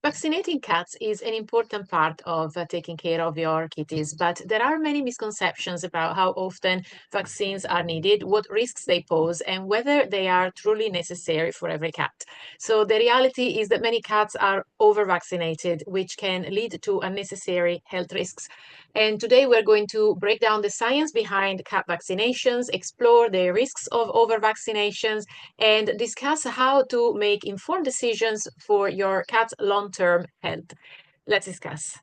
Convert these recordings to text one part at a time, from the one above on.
Vaccinating cats is an important part of taking care of your kitties, but there are many misconceptions about how often vaccines are needed, what risks they pose, and whether they are truly necessary for every cat. So, the reality is that many cats are over vaccinated, which can lead to unnecessary health risks. And today we're going to break down the science behind cat vaccinations, explore the risks of over vaccinations, and discuss how to make informed decisions for your cat's long-term health. Let's discuss.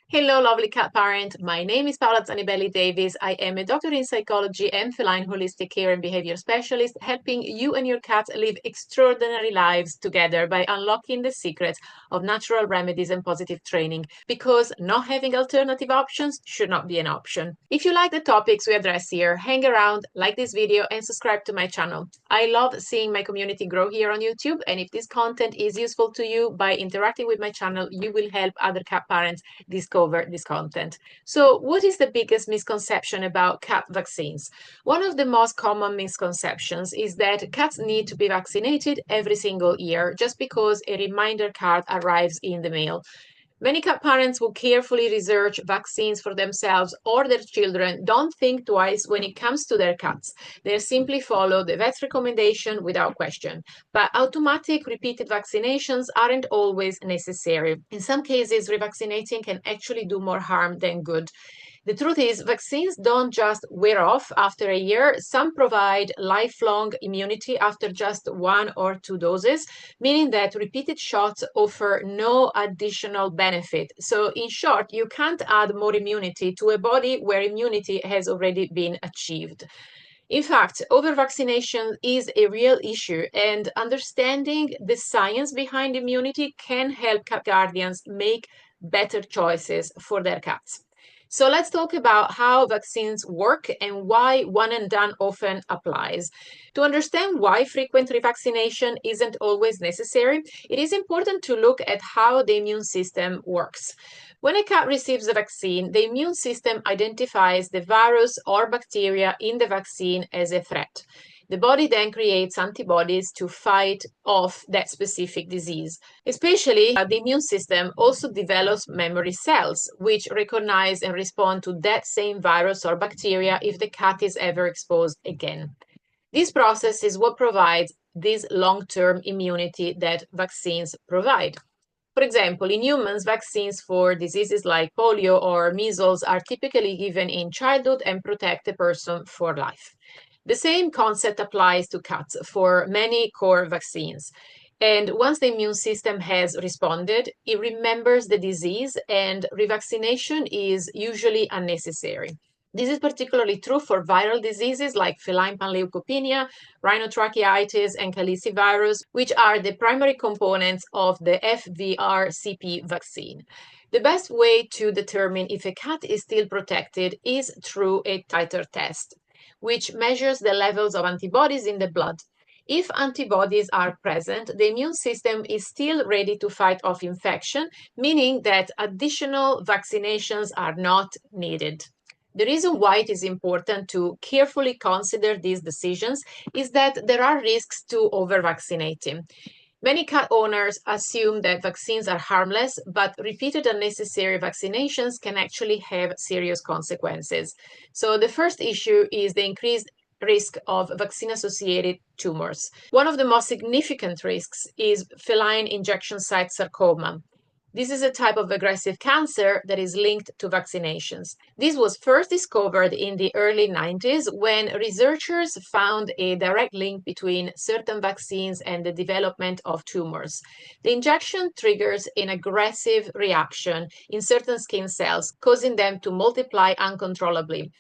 Hello, lovely cat parent. My name is Paola Zanibelli Davis. I am a doctor in psychology and feline holistic care and behavior specialist, helping you and your cat live extraordinary lives together by unlocking the secrets of natural remedies and positive training, because not having alternative options should not be an option. If you like the topics we address here, hang around, like this video, and subscribe to my channel. I love seeing my community grow here on YouTube, and if this content is useful to you, by interacting with my channel, you will help other cat parents discover this content. So, what is the biggest misconception about cat vaccines? One of the most common misconceptions is that cats need to be vaccinated every single year just because a reminder card arrives in the mail. Many cat parents who carefully research vaccines for themselves or their children don't think twice when it comes to their cats. They simply follow the vet's recommendation without question. But automatic repeated vaccinations aren't always necessary. In some cases, revaccinating can actually do more harm than good. The truth is, vaccines don't just wear off after a year. Some provide lifelong immunity after just 1 or 2 doses, meaning that repeated shots offer no additional benefit. So, in short, you can't add more immunity to a body where immunity has already been achieved. In fact, over-vaccination is a real issue, and understanding the science behind immunity can help cat guardians make better choices for their cats. So let's talk about how vaccines work and why one and done often applies. To understand why frequent revaccination isn't always necessary, it is important to look at how the immune system works. When a cat receives a vaccine, the immune system identifies the virus or bacteria in the vaccine as a threat. The body then creates antibodies to fight off that specific disease. Especially, the immune system also develops memory cells, which recognize and respond to that same virus or bacteria if the cat is ever exposed again. This process is what provides this long-term immunity that vaccines provide. For example, in humans, vaccines for diseases like polio or measles are typically given in childhood and protect the person for life. The same concept applies to cats for many core vaccines. And once the immune system has responded, it remembers the disease, and revaccination is usually unnecessary. This is particularly true for viral diseases like feline panleukopenia, rhinotracheitis, and calicivirus, which are the primary components of the FVRCP vaccine. The best way to determine if a cat is still protected is through a titer test, which measures the levels of antibodies in the blood. If antibodies are present, the immune system is still ready to fight off infection, meaning that additional vaccinations are not needed. The reason why it is important to carefully consider these decisions is that there are risks to over-vaccinating. Many cat owners assume that vaccines are harmless, but repeated unnecessary vaccinations can actually have serious consequences. So the first issue is the increased risk of vaccine-associated tumors. One of the most significant risks is feline injection site sarcoma. This is a type of aggressive cancer that is linked to vaccinations. This was first discovered in the early 90s when researchers found a direct link between certain vaccines and the development of tumors. The injection triggers an aggressive reaction in certain skin cells, causing them to multiply uncontrollably.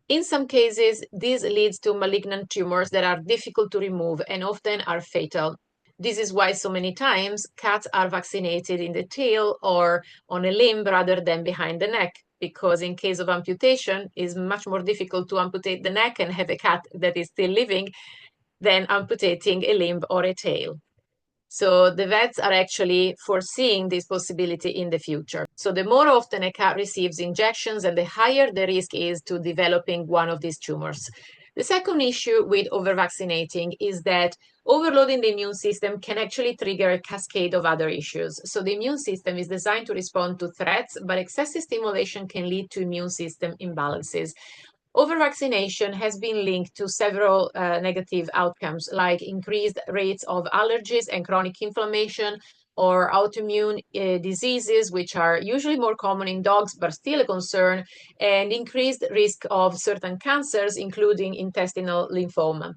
In some cases, this leads to malignant tumors that are difficult to remove and often are fatal. This is why so many times cats are vaccinated in the tail or on a limb rather than behind the neck, because in case of amputation, it's much more difficult to amputate the neck and have a cat that is still living than amputating a limb or a tail. So the vets are actually foreseeing this possibility in the future. So the more often a cat receives injections, and the higher the risk is to developing one of these tumors. The second issue with over-vaccinating is that overloading the immune system can actually trigger a cascade of other issues. So the immune system is designed to respond to threats, but excessive stimulation can lead to immune system imbalances. Over-vaccination has been linked to several negative outcomes, like increased rates of allergies and chronic inflammation, or autoimmune diseases, which are usually more common in dogs, but still a concern, and increased risk of certain cancers, including intestinal lymphoma.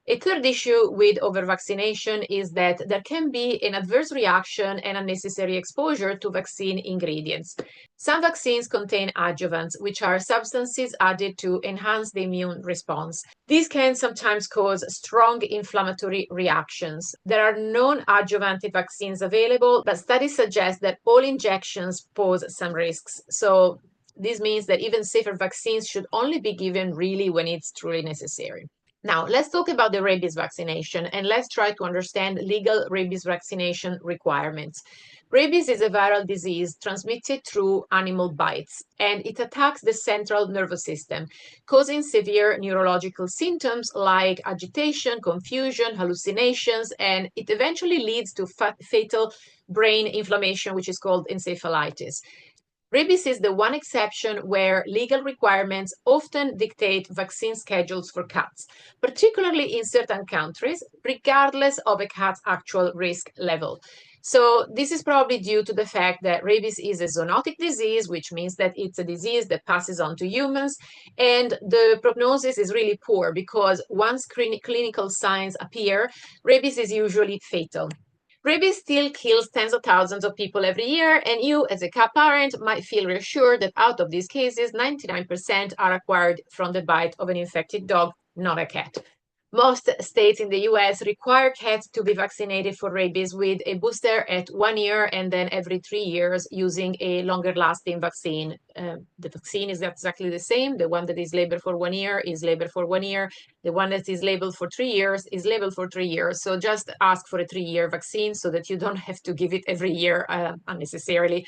A third issue with over-vaccination is that there can be an adverse reaction and unnecessary exposure to vaccine ingredients. Some vaccines contain adjuvants, which are substances added to enhance the immune response. These can sometimes cause strong inflammatory reactions. There are non-adjuvanted vaccines available, but studies suggest that all injections pose some risks. So this means that even safer vaccines should only be given really when it's truly necessary. Now, let's talk about the rabies vaccination, and let's try to understand legal rabies vaccination requirements. Rabies is a viral disease transmitted through animal bites, and it attacks the central nervous system, causing severe neurological symptoms like agitation, confusion, hallucinations, and it eventually leads to fatal brain inflammation, which is called encephalitis. Rabies is the one exception where legal requirements often dictate vaccine schedules for cats, particularly in certain countries, regardless of a cat's actual risk level. So this is probably due to the fact that rabies is a zoonotic disease, which means that it's a disease that passes on to humans, and the prognosis is really poor because once clinical signs appear, rabies is usually fatal. Rabies still kills tens of thousands of people every year, and you, as a cat parent, might feel reassured that out of these cases, 99% are acquired from the bite of an infected dog, not a cat. Most states in the US require cats to be vaccinated for rabies with a booster at 1 year and then every 3 years using a longer lasting vaccine. The vaccine is exactly the same. The one that is labeled for 1 year is labeled for 1 year. The one that is labeled for 3 years is labeled for 3 years. So just ask for a 3 year vaccine so that you don't have to give it every year unnecessarily.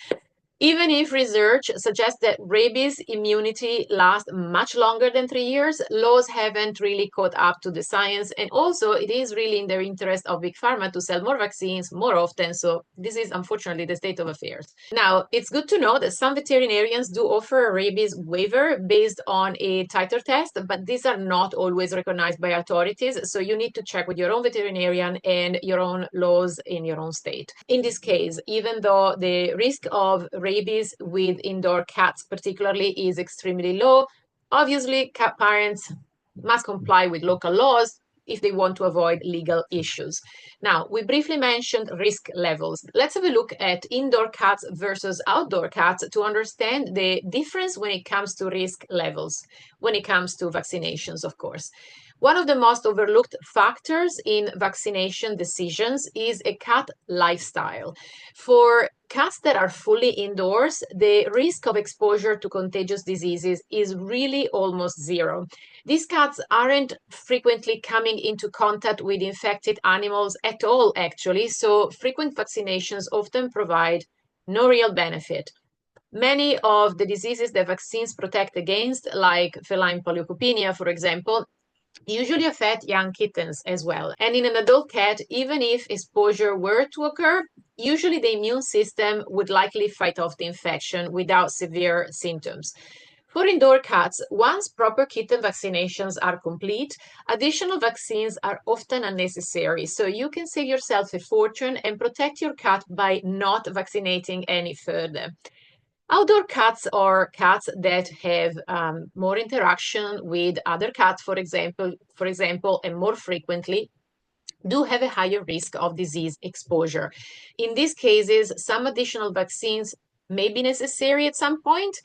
Even if research suggests that rabies immunity lasts much longer than 3 years, laws haven't really caught up to the science. And also, it is really in the interest of Big Pharma to sell more vaccines more often. So this is unfortunately the state of affairs. Now, it's good to know that some veterinarians do offer a rabies waiver based on a titer test, but these are not always recognized by authorities. So you need to check with your own veterinarian and your own laws in your own state. In this case, even though the risk of rabies with indoor cats particularly is extremely low, obviously cat parents must comply with local laws if they want to avoid legal issues. Now, we briefly mentioned risk levels. Let's have a look at indoor cats versus outdoor cats to understand the difference when it comes to risk levels, when it comes to vaccinations, of course. One of the most overlooked factors in vaccination decisions is a cat lifestyle. For cats that are fully indoors, the risk of exposure to contagious diseases is really almost zero. These cats aren't frequently coming into contact with infected animals at all, actually, so frequent vaccinations often provide no real benefit. Many of the diseases that vaccines protect against, like feline polyopopenia, for example, usually affect young kittens as well. And in an adult cat, even if exposure were to occur, usually the immune system would likely fight off the infection without severe symptoms. For indoor cats, once proper kitten vaccinations are complete, additional vaccines are often unnecessary. So you can save yourself a fortune and protect your cat by not vaccinating any further. Outdoor cats are cats that have more interaction with other cats, for example, and more frequently, do have a higher risk of disease exposure. In these cases, some additional vaccines may be necessary at some point,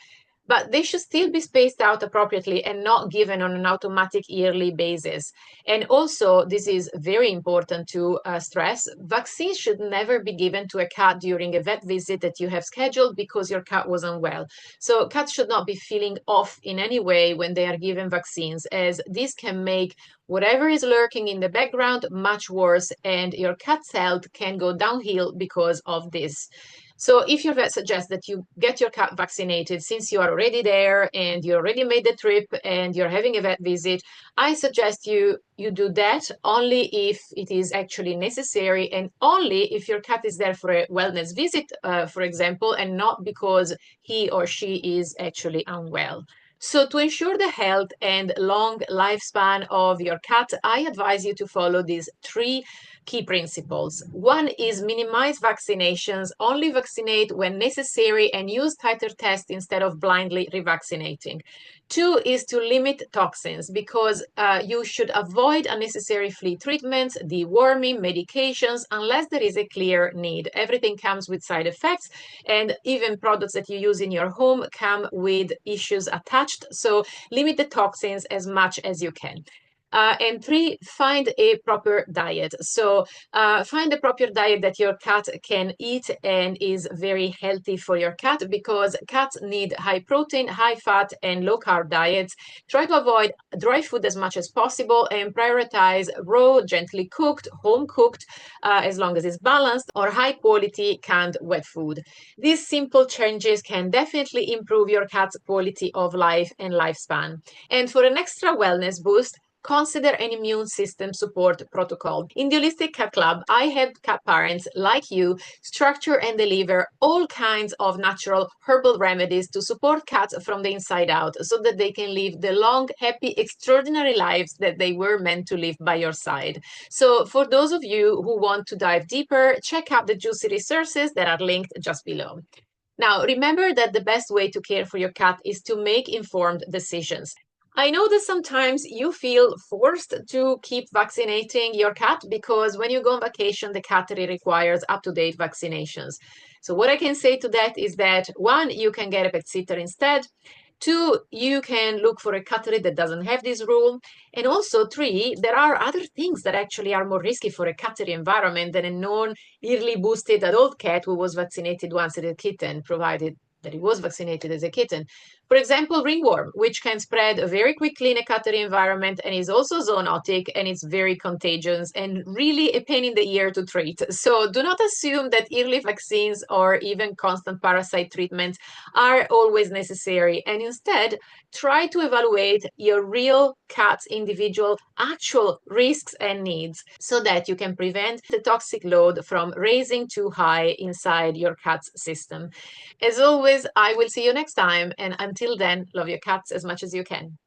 but they should still be spaced out appropriately and not given on an automatic yearly basis. And also, this is very important to stress, vaccines should never be given to a cat during a vet visit that you have scheduled because your cat was unwell. So cats should not be feeling off in any way when they are given vaccines, as this can make whatever is lurking in the background much worse, and your cat's health can go downhill because of this. So if your vet suggests that you get your cat vaccinated since you are already there and you already made the trip and you're having a vet visit, I suggest you do that only if it is actually necessary and only if your cat is there for a wellness visit, for example, and not because he or she is actually unwell. So to ensure the health and long lifespan of your cat, I advise you to follow these three key principles. One is minimize vaccinations, only vaccinate when necessary and use tighter tests instead of blindly revaccinating. Two is to limit toxins because you should avoid unnecessary flea treatments, deworming, medications, unless there is a clear need. Everything comes with side effects, and even products that you use in your home come with issues attached. So limit the toxins as much as you can. And three, find a proper diet. So find a proper diet that your cat can eat and is very healthy for your cat, because cats need high protein, high fat, and low carb diets. Try to avoid dry food as much as possible and prioritize raw, gently cooked, home cooked, as long as it's balanced, or high quality canned wet food. These simple changes can definitely improve your cat's quality of life and lifespan. And for an extra wellness boost, consider an immune system support protocol. In the Holistic Cat Club, I help cat parents like you structure and deliver all kinds of natural herbal remedies to support cats from the inside out so that they can live the long, happy, extraordinary lives that they were meant to live by your side. So for those of you who want to dive deeper, check out the juicy resources that are linked just below. Now, remember that the best way to care for your cat is to make informed decisions. I know that sometimes you feel forced to keep vaccinating your cat because when you go on vacation, the cattery requires up-to-date vaccinations. So what I can say to that is that one, you can get a pet sitter instead. Two, you can look for a cattery that doesn't have this rule. And also three, there are other things that actually are more risky for a cattery environment than a non-early boosted adult cat who was vaccinated once as a kitten, provided that he was vaccinated as a kitten. For example, ringworm, which can spread very quickly in a cattery environment and is also zoonotic, and it's very contagious and really a pain in the ear to treat. So do not assume that yearly vaccines or even constant parasite treatments are always necessary, and instead try to evaluate your real cat's individual actual risks and needs so that you can prevent the toxic load from raising too high inside your cat's system. As always, I will see you next time, and until then, love your cats as much as you can.